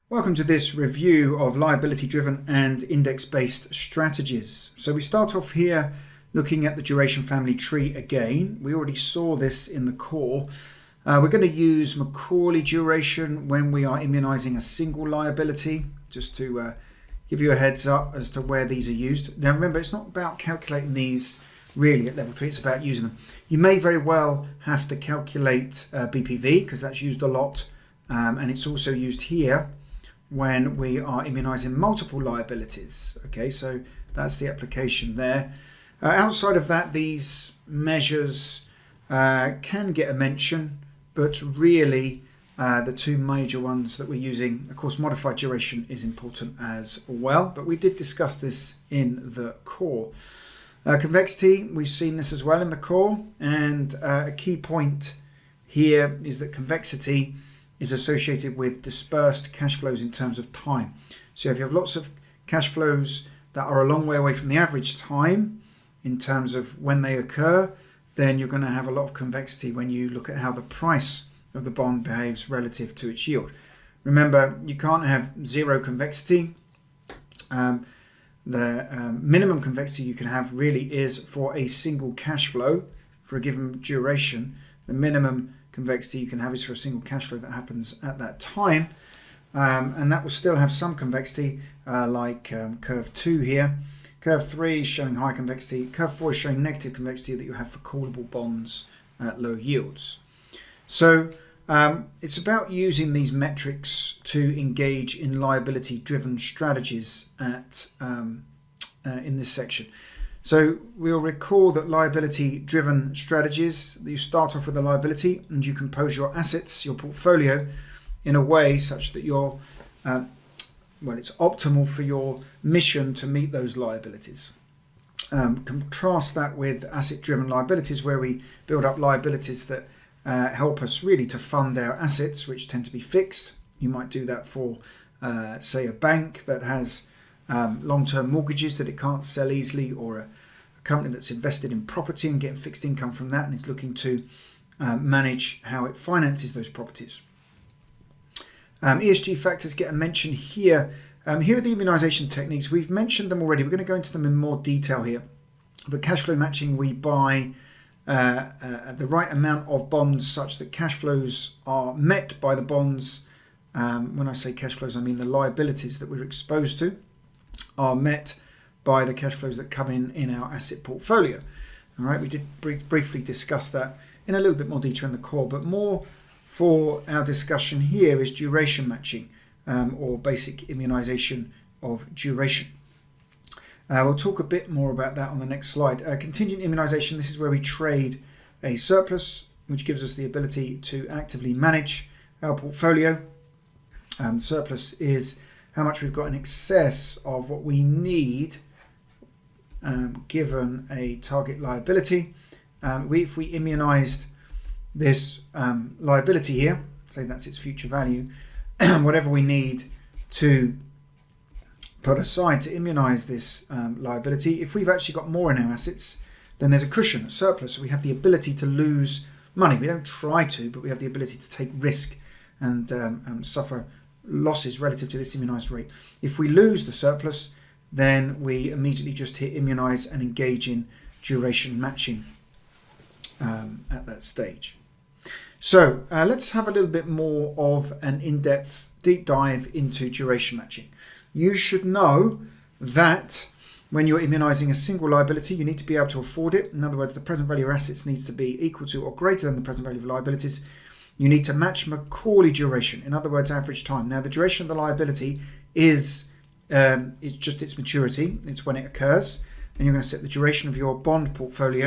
Welcome to this review of liability-driven and index-based strategies. So we start off here looking at the duration family tree again. We already saw this in the core. We're going to use Macaulay duration when we are immunizing a single liability, just to give you a heads up as to where these are used. Now remember, it's not about calculating these really at level 3, it's about using them. You may very well have to calculate BPV because that's used a lot, and it's also used here when we are immunizing multiple liabilities. Okay, so that's the application there. Outside of that, these measures can get a mention, but really the two major ones that we're using, of course, modified duration is important as well, but we did discuss this in the core. Convexity, we've seen this as well in the core, and a key point here is that convexity is associated with dispersed cash flows in terms of time. So if you have lots of cash flows that are a long way away from the average time in terms of when they occur, then you're going to have a lot of convexity when you look at how the price of the bond behaves relative to its yield. Remember, you can't have zero convexity. The minimum convexity you can have really is for a single cash flow for a given duration. The minimum convexity you can have is for a single cash flow that happens at that time, and that will still have some convexity, like curve 2 here. Curve 3 is showing high convexity. Curve 4 is showing negative convexity that you have for callable bonds at low yields. So it's about using these metrics to engage in liability-driven strategies at in this section. So we'll recall that liability-driven strategies, that you start off with a liability and you compose your assets, your portfolio, in a way such that you're, it's optimal for your mission to meet those liabilities. Contrast that with asset-driven liabilities, where we build up liabilities that help us really to fund our assets, which tend to be fixed. You might do that for, say, a bank that has long-term mortgages that it can't sell easily, or a company that's invested in property and getting fixed income from that and is looking to manage how it finances those properties. ESG factors get a mention here. Here are the immunization techniques. We've mentioned them already. We're going to go into them in more detail here. But cash flow matching, we buy the right amount of bonds such that cash flows are met by the bonds. When I say cash flows, I mean the liabilities that we're exposed to are met by the cash flows that come in our asset portfolio. All right, we did briefly discuss that in a little bit more detail in the core, but more for our discussion here is duration matching, or basic immunization of duration. We'll talk a bit more about that on the next slide. Contingent immunization, this is where we trade a surplus, which gives us the ability to actively manage our portfolio. Surplus is how much we've got in excess of what we need given a target liability. If we immunized this liability here, say that's its future value, whatever we need to put aside to immunize this liability, if we've actually got more in our assets, then there's a cushion, a surplus, so we have the ability to lose money. We don't try to, but we have the ability to take risk and suffer losses relative to this immunized rate. If we lose the surplus, then we immediately just hit immunize and engage in duration matching at that stage. So let's have a little bit more of an in-depth deep dive into duration matching. You should know that when you're immunizing a single liability, you need to be able to afford it. In other words, the present value of assets needs to be equal to or greater than the present value of liabilities. You need to match Macaulay duration, in other words, average time. Now, the duration of the liability is just its maturity. It's when it occurs. And you're going to set the duration of your bond portfolio